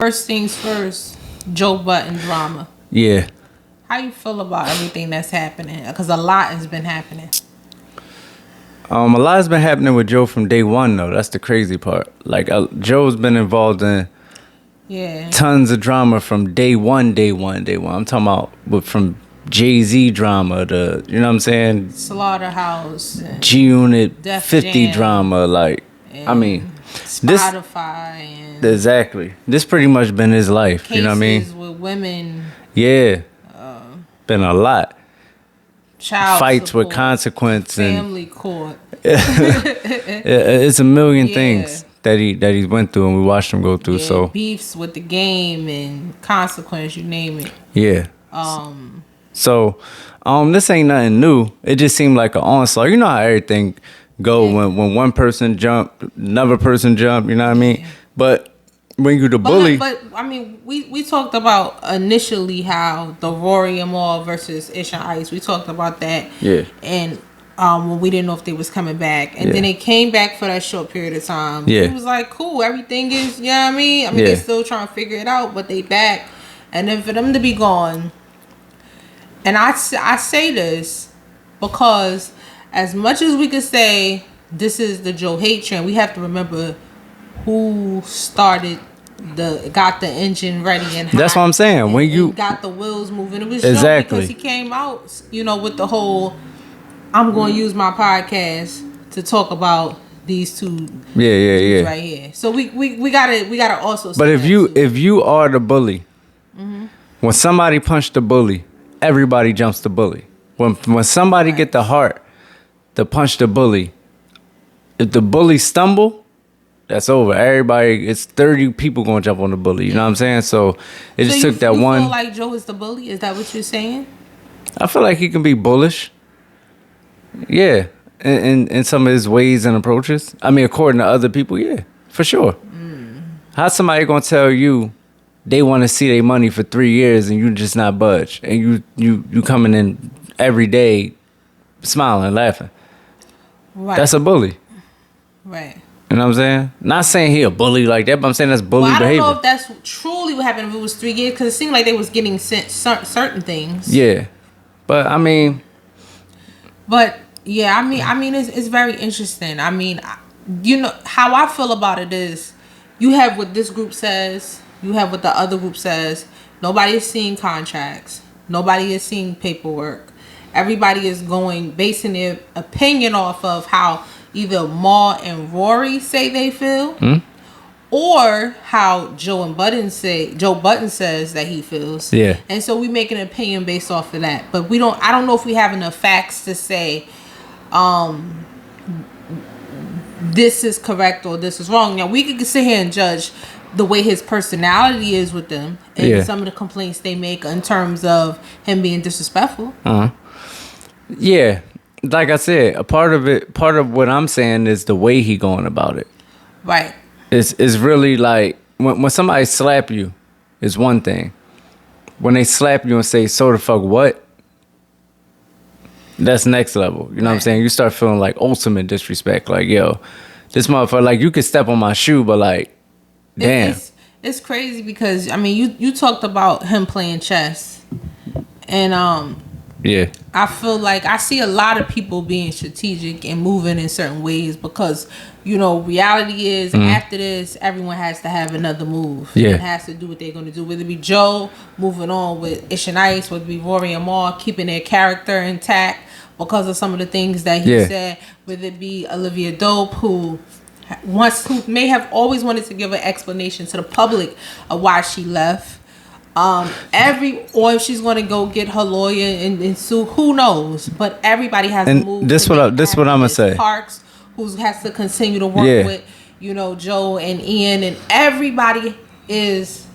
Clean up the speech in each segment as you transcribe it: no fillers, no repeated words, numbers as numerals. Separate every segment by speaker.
Speaker 1: First things first, Joe Budden drama.
Speaker 2: Yeah.
Speaker 1: How you feel about everything that's happening? Because a lot has been happening.
Speaker 2: A lot has been happening with Joe from day one, though. That's the crazy part. Like, Joe's been involved in tons of drama from day one. I'm talking about from Jay-Z drama to, you know what I'm saying?
Speaker 1: Slaughterhouse.
Speaker 2: G-Unit 50
Speaker 1: Jam,
Speaker 2: drama. Like, I mean.
Speaker 1: Spotify.
Speaker 2: Exactly. This pretty much been his life. You know what I mean?
Speaker 1: Cases with women.
Speaker 2: Yeah. Been a lot.
Speaker 1: Child
Speaker 2: fights
Speaker 1: support,
Speaker 2: with consequence.
Speaker 1: Family court.
Speaker 2: It's a million things that he went through and we watched him go through. So
Speaker 1: beefs with the game and consequence, you name it.
Speaker 2: Yeah. So this ain't nothing new. It just seemed like an onslaught. You know how everything go when one person jump, another person jump, you know what I mean? But when you the bully.
Speaker 1: But I mean, we talked about initially how the Rory Mal versus Ish and Ice. We talked about that.
Speaker 2: Yeah.
Speaker 1: And when we didn't know if they was coming back. And then they came back for that short period of time.
Speaker 2: Yeah.
Speaker 1: It was like, cool, everything is, you know what I mean? They're still trying to figure it out, but they back. And then for them to be gone, and I say this because as much as we could say this is the Joe hate train, we have to remember who got the engine ready and hot.
Speaker 2: That's what I'm saying. When you
Speaker 1: got the wheels moving, it was
Speaker 2: exactly
Speaker 1: Joe because he came out, with the whole, I'm going to use my podcast to talk about these two dudes right here. So we gotta also.
Speaker 2: But if you are the bully, when somebody punched the bully, everybody jumps the bully. When somebody get the heart to punch the bully, if the bully stumble, that's over. Everybody, it's 30 people gonna jump on the bully. You know what I'm saying? So it just took that one.
Speaker 1: You feel like Joe is the bully? Is that what you're saying?
Speaker 2: I feel like he can be bullish. Yeah, in some of his ways and approaches. I mean, according to other people, yeah, for sure. How somebody gonna tell you they want to see their money for 3 years and you just not budge, and you coming in every day smiling, laughing? Right. That's a bully.
Speaker 1: Right.
Speaker 2: You know what I'm saying? Not saying he a bully like that, but I'm saying that's bully behavior.
Speaker 1: I don't know if that's truly what happened if it was 3 years, because it seemed like they was getting sent certain things.
Speaker 2: Yeah, but I mean.
Speaker 1: But yeah, I mean, it's very interesting. I mean, how I feel about it is, you have what this group says, you have what the other group says. Nobody is seeing contracts. Nobody is seeing paperwork. Everybody is basing their opinion off of how either Mal and Rory say they feel, or how Joe Budden says that he feels.
Speaker 2: Yeah.
Speaker 1: And so we make an opinion based off of that. But I don't know if we have enough facts to say this is correct or this is wrong. Now we could sit here and judge the way his personality is with them and some of the complaints they make in terms of him being disrespectful.
Speaker 2: Yeah. Like I said, part of what I'm saying is the way he going about it.
Speaker 1: Right.
Speaker 2: It's really like when somebody slap you, is one thing. When they slap you and say, "So the fuck what?" That's next level. You know what I'm saying? You start feeling like ultimate disrespect. Like, yo, this motherfucker, like, you could step on my shoe, but like, damn.
Speaker 1: It's crazy because I mean, you talked about him playing chess, and
Speaker 2: yeah,
Speaker 1: I feel like I see a lot of people being strategic and moving in certain ways because, reality is after this, everyone has to have another move.
Speaker 2: Yeah.
Speaker 1: It has to do what they're going to do. Whether it be Joe moving on with Ish and Ice, whether it be Rory and Mal keeping their character intact because of some of the things that he said, whether it be Olivia Dope, who may have always wanted to give an explanation to the public of why she left. Or if she's going to go get her lawyer and sue, who knows? But everybody has to move.
Speaker 2: This what I'm gonna say.
Speaker 1: Parks, who has to continue to work with, Joe and Ian, and everybody is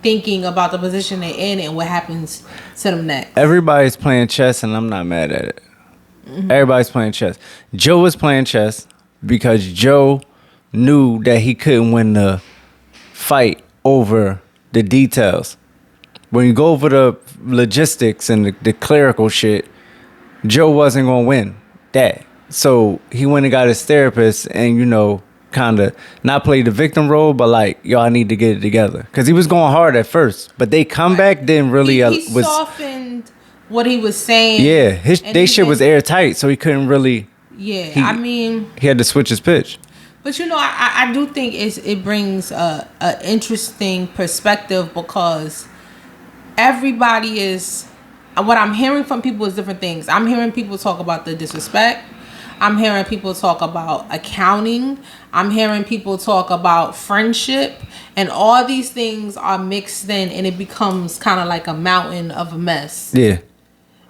Speaker 1: thinking about the position they're in and what happens to them next.
Speaker 2: Everybody's playing chess, and I'm not mad at it. Everybody's playing chess. Joe was playing chess because Joe knew that he couldn't win the fight over the details. When you go over the logistics and the clerical shit, Joe wasn't going to win that. So he went and got his therapist and, kind of not play the victim role, but like, yo, I need to get it together. Because he was going hard at first, but they comeback didn't really
Speaker 1: he softened what he was saying.
Speaker 2: Yeah, they shit was airtight, so he couldn't really.
Speaker 1: Yeah,
Speaker 2: he had to switch his pitch.
Speaker 1: But I do think it brings a interesting perspective, because everybody is. What I'm hearing from people is different things. I'm hearing people talk about the disrespect. I'm hearing people talk about accounting. I'm hearing people talk about friendship. And all these things are mixed in, and it becomes kind of like a mountain of a mess.
Speaker 2: Yeah.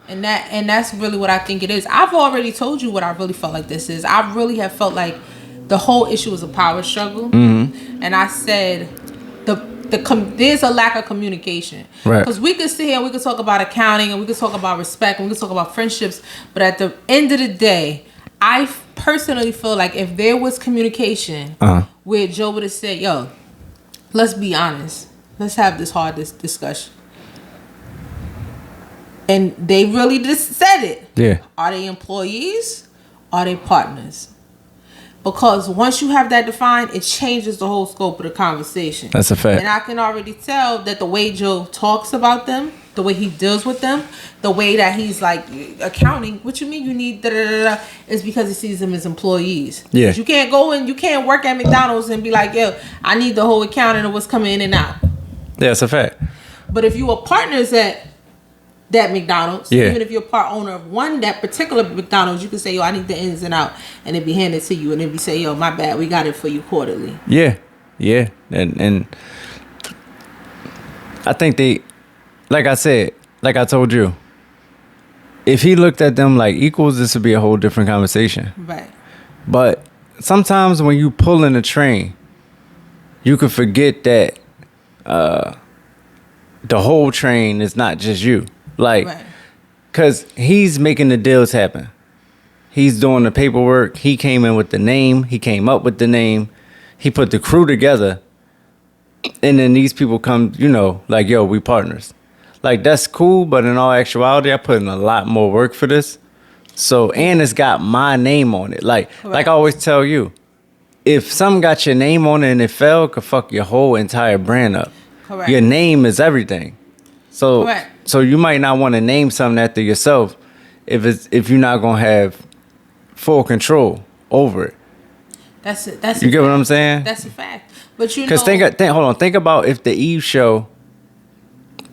Speaker 1: And that's really what I think it is. I've already told you what I really felt like this is. I really have felt like the whole issue is a power struggle. Mm-hmm. And I said there's a lack of communication.
Speaker 2: Right.
Speaker 1: Because we could sit here and we could talk about accounting, and we could talk about respect, and we could talk about friendships. But at the end of the day, I personally feel like if there was communication where Joe would have said, yo, let's be honest. Let's have this hard discussion. And they really just said it.
Speaker 2: Yeah.
Speaker 1: Are they employees? Are they partners? Because once you have that defined, it changes the whole scope of the conversation.
Speaker 2: That's a fact.
Speaker 1: And I can already tell that the way Joe talks about them, the way he deals with them, the way that he's like accounting, what you mean you need da-da-da-da, is because he sees them as employees.
Speaker 2: Yeah.
Speaker 1: You can't go and you can't work at McDonald's and be like, yo, I need the whole accounting of what's coming in and out.
Speaker 2: Yeah, it's a fact.
Speaker 1: But if you are partners at that McDonald's,
Speaker 2: yeah.
Speaker 1: Even if you're part owner of that particular McDonald's, you can say, yo, I need the ins and out, and it be handed to you, and it be say, yo, my bad, we got it for you quarterly.
Speaker 2: Yeah, and I think they, like I said, like I told you, if he looked at them like equals, this would be a whole different conversation.
Speaker 1: Right.
Speaker 2: But sometimes when you pull in a train, you could forget that the whole train is not just you. Like, because he's making the deals happen. He's doing the paperwork. He came in with the name. He came up with the name. He put the crew together. And then these people come, like, yo, we partners. Like, that's cool, but in all actuality, I put in a lot more work for this. So, and it's got my name on it. Like I always tell you, if something got your name on it and it fell, it could fuck your whole entire brand up.
Speaker 1: Correct.
Speaker 2: Your name is everything. So you might not want to name something after yourself if you're not gonna have full control over it.
Speaker 1: That's
Speaker 2: you get what I'm saying?
Speaker 1: That's a fact. But
Speaker 2: because think about if the Eve show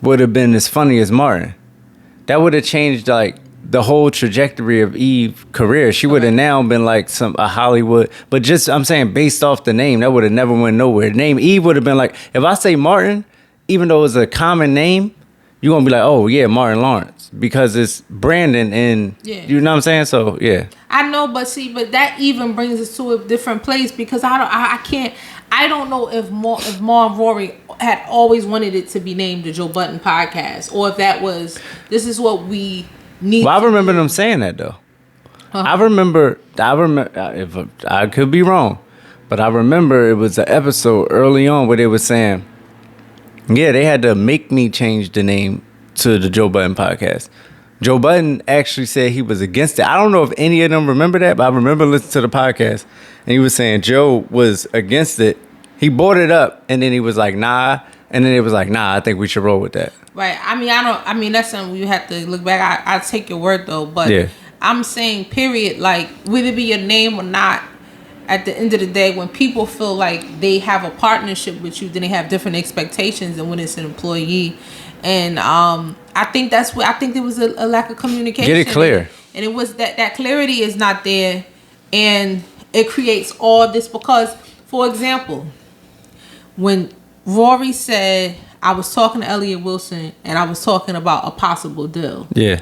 Speaker 2: would have been as funny as Martin, that would have changed like the whole trajectory of Eve's career. She would have now been like a Hollywood, but just I'm saying based off the name, that would have never went nowhere. The name Eve would have been like, if I say Martin, even though it's a common name, you're going to be like, oh, yeah, Martin Lawrence. Because it's Brandon and, you know what I'm saying? So, yeah.
Speaker 1: I know, but that even brings us to a different place, because I don't know if Ma and Rory had always wanted it to be named the Joe Budden Podcast, or if that was, this is what we need.
Speaker 2: Well, I remember them saying that, though. I remember, if I could be wrong, but I remember it was an episode early on where they were saying, yeah, they had to make me change the name to the Joe Budden Podcast. Joe Budden actually said he was against it. I don't know if any of them remember that, but I remember listening to the podcast, and he was saying Joe was against it. He brought it up, and then he was like, nah. And then it was like, nah, I think we should roll with that.
Speaker 1: Right. I mean, that's something you have to look back. I take your word, though. But I'm saying, period, like, whether it be your name or not, at the end of the day, when people feel like they have a partnership with you, then they have different expectations than when it's an employee. And I think there was a lack of communication.
Speaker 2: Get it clear.
Speaker 1: And it was that clarity is not there, and it creates all this. Because, for example, when Rory said, I was talking to Elliot Wilson and I was talking about a possible deal. Yeah.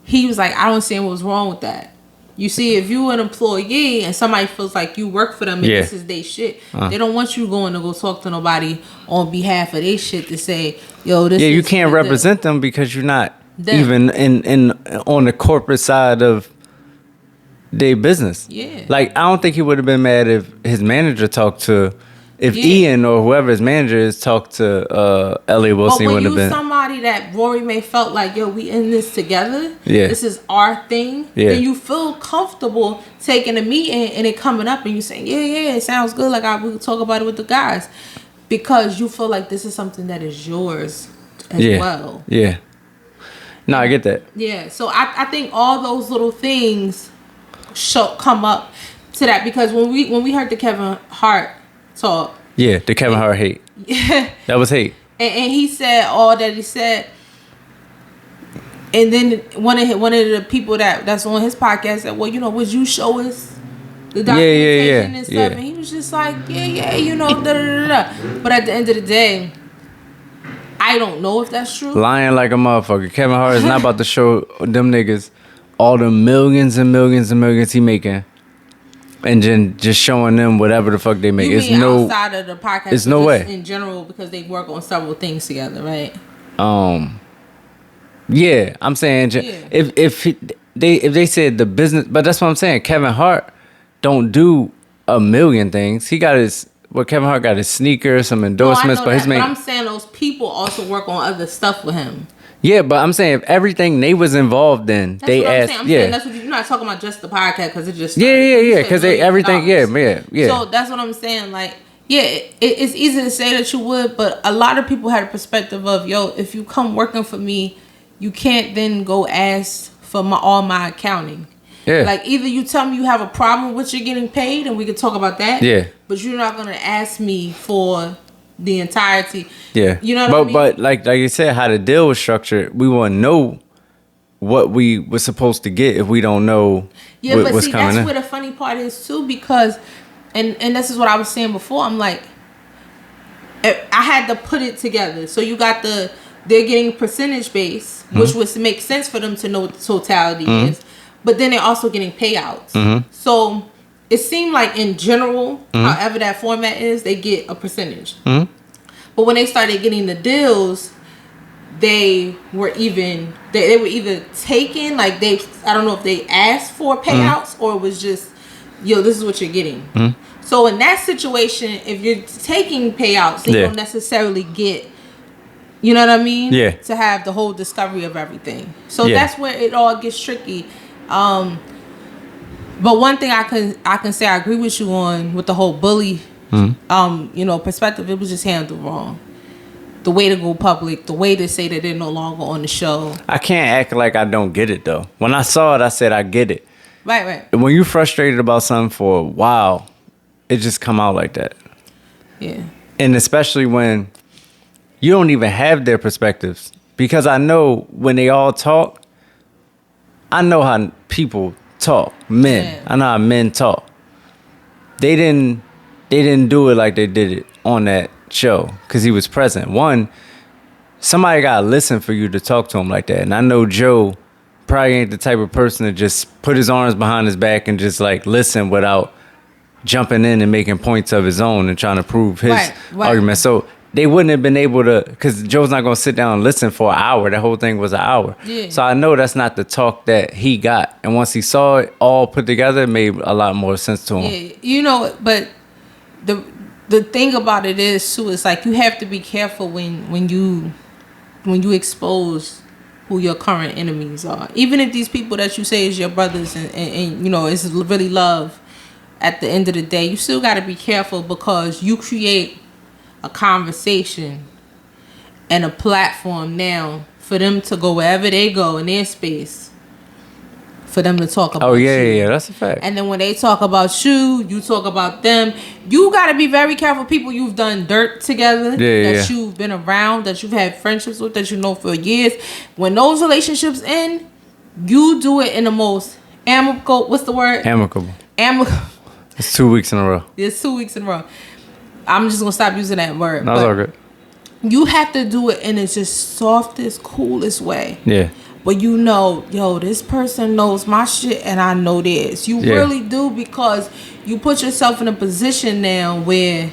Speaker 1: He was like, I don't see what was wrong with that. You see, if you're an employee and somebody feels like you work for them and this is their shit, they don't want you going to go talk to nobody on behalf of their shit to say, yo, this is...
Speaker 2: Yeah, you can't represent them because you're not even in on the corporate side of their business. Yeah. Like, I don't think he would have been mad if his manager talked to if Ian or whoever his manager is talked to Elliot Wilson,
Speaker 1: but
Speaker 2: he
Speaker 1: when
Speaker 2: wouldn't
Speaker 1: you
Speaker 2: have been.
Speaker 1: somebody that Rory May felt like, yo, we in this together.
Speaker 2: Yeah.
Speaker 1: This is our thing.
Speaker 2: Yeah.
Speaker 1: Then you feel comfortable taking a meeting and it coming up and you saying, yeah, it sounds good. Like we could talk about it with the guys, because you feel like this is something that is yours as well.
Speaker 2: Yeah. No, I get that.
Speaker 1: Yeah. So I think all those little things come up to that, because when we heard the Kevin Hart talk.
Speaker 2: Yeah, the Kevin Hart hate. Yeah. That was hate.
Speaker 1: And he said all that he said. And then one of the people that's on his podcast said, well, would you show us the documentation and stuff?
Speaker 2: Yeah.
Speaker 1: And he was just like, da. But at the end of the day, I don't know if that's true.
Speaker 2: Lying like a motherfucker. Kevin Hart is not about to show them niggas all the millions and millions and millions he making, and then just showing them whatever the fuck they make.
Speaker 1: You mean outside of the podcast?
Speaker 2: It's no way.
Speaker 1: In general, because they work on several things together, right?
Speaker 2: Yeah, I'm saying if they said the business, but that's what I'm saying. Kevin Hart don't do a million things. He got Kevin Hart got his sneakers, some endorsements,
Speaker 1: but I'm saying those people also work on other stuff with him.
Speaker 2: Yeah, but I'm saying if everything they was involved in,
Speaker 1: that's
Speaker 2: they asked.
Speaker 1: I'm saying that's what you're not talking about, just the podcast, because it just
Speaker 2: because everything. Yeah.
Speaker 1: So that's what I'm saying. Like, it's easy to say that you would, but a lot of people had a perspective of, yo, if you come working for me, you can't then go ask for all my accounting. Yeah. Like, either you tell me you have a problem with you getting paid, and we can talk about that. Yeah. But you're not gonna ask me for the entirety. Yeah. You know what I mean?
Speaker 2: But like you said, how the deal was structured, we wouldn't know what we were supposed to get if we don't know what's coming in.
Speaker 1: That's where the funny part is too, because and this is what I was saying before. I'm like, I had to put it together. So you got they're getting percentage base, which would make sense for them to know what the totality is. But then they're also getting payouts. So it seemed like in general, however that format is, they get a percentage. But when they started getting the deals, they were they were either taken, like I don't know if they asked for payouts or it was just, yo, this is what you're getting. So in that situation, if you're taking payouts, then you don't necessarily get, you know what I mean? Yeah. To have the whole discovery of everything. So that's where it all gets tricky. But one thing I can say I agree with you on with the whole bully, perspective. It was just handled wrong. The way to go public, the way to say that they're no longer on the show.
Speaker 2: I can't act like I don't get it though. When I saw it, I said I get it.
Speaker 1: Right.
Speaker 2: When you're frustrated about something for a while, it just come out like that. Yeah. And especially when you don't even have their perspectives, because I know when they all talk, I know how people talk. Men. Yeah. I know how men talk. They didn't do it like they did it on that show because he was present. One, somebody gotta listen for you to talk to him like that. And I know Joe probably ain't the type of person to just put his arms behind his back and just like listen without jumping in and making points of his own and trying to prove his argument. So they wouldn't have been able to, because Joe's not going to sit down and listen for an hour. That whole thing was an hour. Yeah. So I know that's not the talk that he got. And once he saw it all put together, it made a lot more sense to him.
Speaker 1: Yeah, but the thing about it is, too, it's like you have to be careful when you expose who your current enemies are. Even if these people that you say is your brothers and it's really love, at the end of the day, you still got to be careful, because you create a conversation and a platform now for them to go wherever they go in their space, for them to talk about you.
Speaker 2: Yeah, that's a fact.
Speaker 1: And then when they talk about you, you talk about them. You got to be very careful. People you've done dirt together, that you've been around, that you've had friendships with, that you know for years. When those relationships end, you do it in the most amicable. What's the word?
Speaker 2: Amicable. It's 2 weeks in a row.
Speaker 1: It's 2 weeks in a row. I'm just going to stop using that word.
Speaker 2: No, it's all good.
Speaker 1: You have to do it in its just softest, coolest way. Yeah. But this person knows my shit and I know theirs. You really do, because you put yourself in a position now where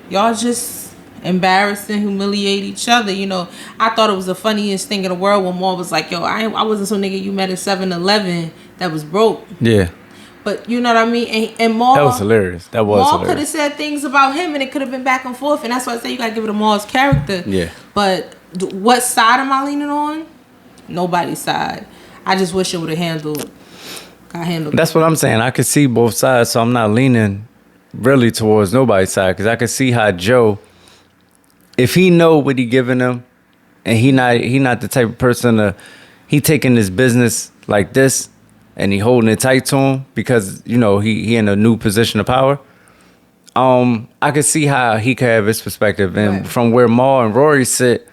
Speaker 1: y'all just embarrass and humiliate each other. I thought it was the funniest thing in the world when Maul was like, yo, I wasn't some nigga you met at 7-Eleven that was broke. Yeah. But you know what I mean? And Mal...
Speaker 2: That was hilarious. That was
Speaker 1: Mal
Speaker 2: hilarious.
Speaker 1: could have said things about him and it could have been back and forth. And that's why I say you got to give it to Mal's character.
Speaker 2: Yeah.
Speaker 1: But what side am I leaning on? Nobody's side. I just wish it would have got handled.
Speaker 2: That's what I'm saying. I could see both sides, so I'm not leaning really towards nobody's side because I could see how Joe, if he know what he giving him, and he not the type of person to, he taking his business like this and he holding it tight to him because you know he in a new position of power. I could see how he could have his perspective, and
Speaker 1: Right.
Speaker 2: from where Mal and Rory sit,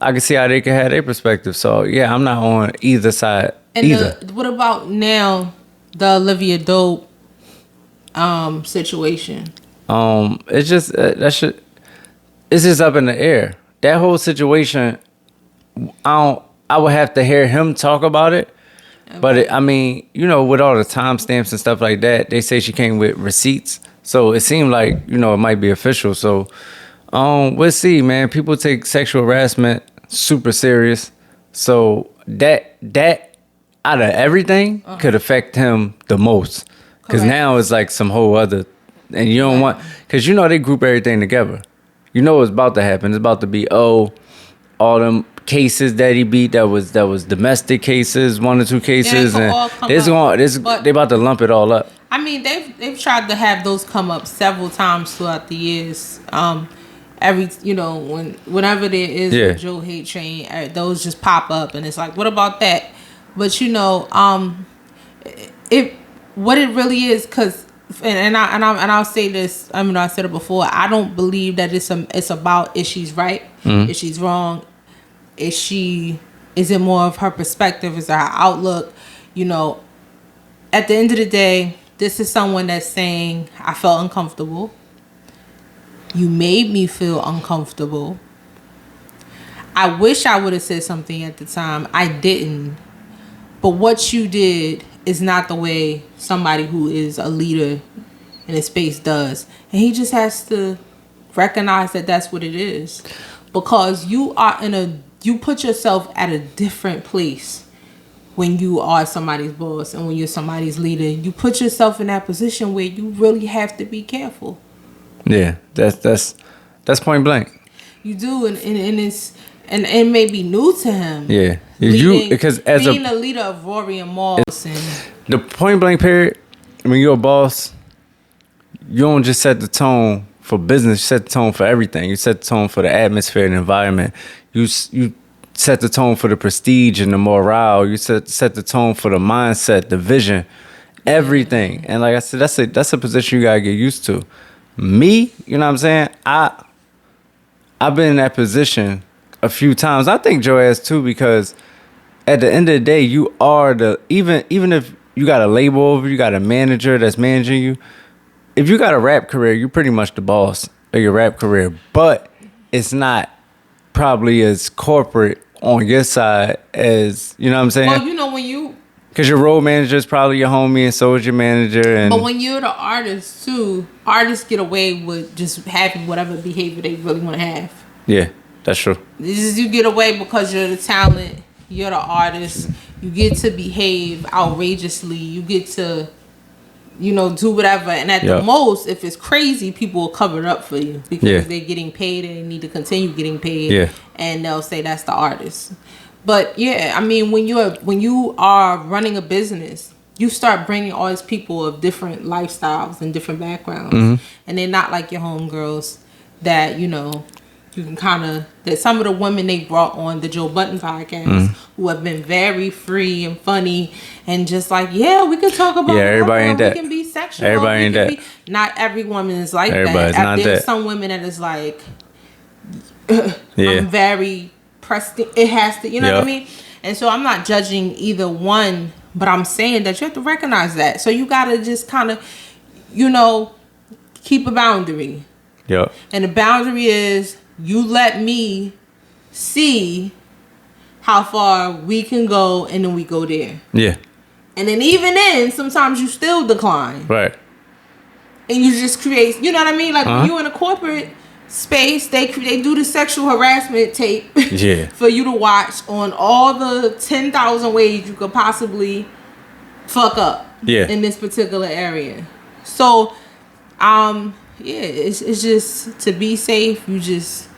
Speaker 2: I could see how they could have their perspective. So yeah, I'm not on either side.
Speaker 1: And
Speaker 2: either.
Speaker 1: what about now the Olivia Dope situation?
Speaker 2: It's just it's just up in the air. That whole situation, I would have to hear him talk about it. But I mean, you know, with all the timestamps and stuff like that, they say she came with receipts. So it seemed like, you know, it might be official. So we'll see, man. People take sexual harassment super serious. So that out of everything could affect him the most. Because now it's like some whole other, and you don't want, because you know they group everything together. You know what's about to happen. It's about to be, all them cases that he beat that was domestic cases, 1 or 2 cases, and they about to lump it all up.
Speaker 1: I mean, they've tried to have those come up several times throughout the years. Whenever there is a Joe Hate Train, those just pop up, and it's like, what about that? But you know, what it really is, because and I'll say this. I mean, I said it before. I don't believe that it's about is she's right, is she's wrong, is it more of her perspective, is it her outlook? You know, at the end of the day, this is someone that's saying, I felt uncomfortable. You made me feel uncomfortable. I wish I would have said something at the time. I didn't. But what you did is not the way somebody who is a leader in a space does. And he just has to recognize that that's what it is. Because you put yourself at a different place when you are somebody's boss and when you're somebody's leader. You put yourself in that position where you really have to be careful.
Speaker 2: Yeah, that's point blank.
Speaker 1: You do, and it may be new to him.
Speaker 2: Yeah, because as
Speaker 1: being a leader of Rory and Mal,
Speaker 2: the point blank period, when you're a boss, you don't just set the tone for business. You set the tone for everything. You set the tone for the atmosphere and environment. You set the tone for the prestige and the morale. You set the tone for the mindset, the vision, everything. And like I said, that's a position you gotta get used to. Me, you know what I'm saying? I've been in that position a few times. I think Joe has too, because at the end of the day, you are even if you got a label over, you got a manager that's managing you. If you got a rap career, you're pretty much the boss of your rap career. But it's not probably as corporate on your side as, you know what I'm saying?
Speaker 1: Well, you know, when you...
Speaker 2: Because your road manager is probably your homie, and so is your manager.
Speaker 1: But when you're the artist, too, artists get away with just having whatever behavior they really want to have.
Speaker 2: Yeah, that's true.
Speaker 1: You get away because you're the talent, you're the artist, you get to behave outrageously, you get to, you know, do whatever. And at the most, if it's crazy, people will cover it up for you because they're getting paid and they need to continue getting paid.
Speaker 2: Yeah. And
Speaker 1: they'll say that's the artist. But yeah, I mean, when you are running a business, you start bringing all these people of different lifestyles and different backgrounds, and they're not like your homegirls that, you know, you can kind of, that some of the women they brought on the Joe Budden podcast who have been very free and funny and just like, yeah, we can talk about
Speaker 2: everybody ain't that.
Speaker 1: We can be sexual.
Speaker 2: Everybody ain't that.
Speaker 1: Not every woman is like
Speaker 2: Everybody's
Speaker 1: that.
Speaker 2: not
Speaker 1: There's
Speaker 2: that.
Speaker 1: some women that is like, I'm very pressed. It has to, you know what I mean? And so I'm not judging either one, but I'm saying that you have to recognize that. So you got to just kind of, you know, keep a boundary.
Speaker 2: Yep.
Speaker 1: And the boundary is you let me see how far we can go, and then we go there.
Speaker 2: Yeah.
Speaker 1: And then even then, sometimes you still decline.
Speaker 2: Right.
Speaker 1: And you just create, you know what I mean? Like when you in a corporate space, they do the sexual harassment tape for you to watch on all the 10,000 ways you could possibly fuck up.
Speaker 2: Yeah.
Speaker 1: in this particular area. So, yeah, it's just to be safe. You just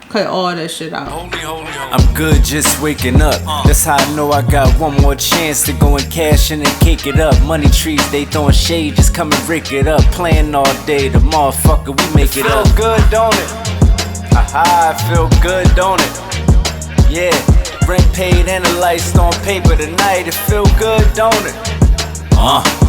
Speaker 1: cut all that shit out.
Speaker 2: I'm good just waking up. That's how I know I got one more chance to go and cash in and cake it up. Money trees, they throwing shade, just come and rick it up. Playing all day, the motherfucker, we make it up. Feel good, don't it? Haha, feel good, don't it? Yeah, rent paid and the lights on paper tonight. It feel good, don't it?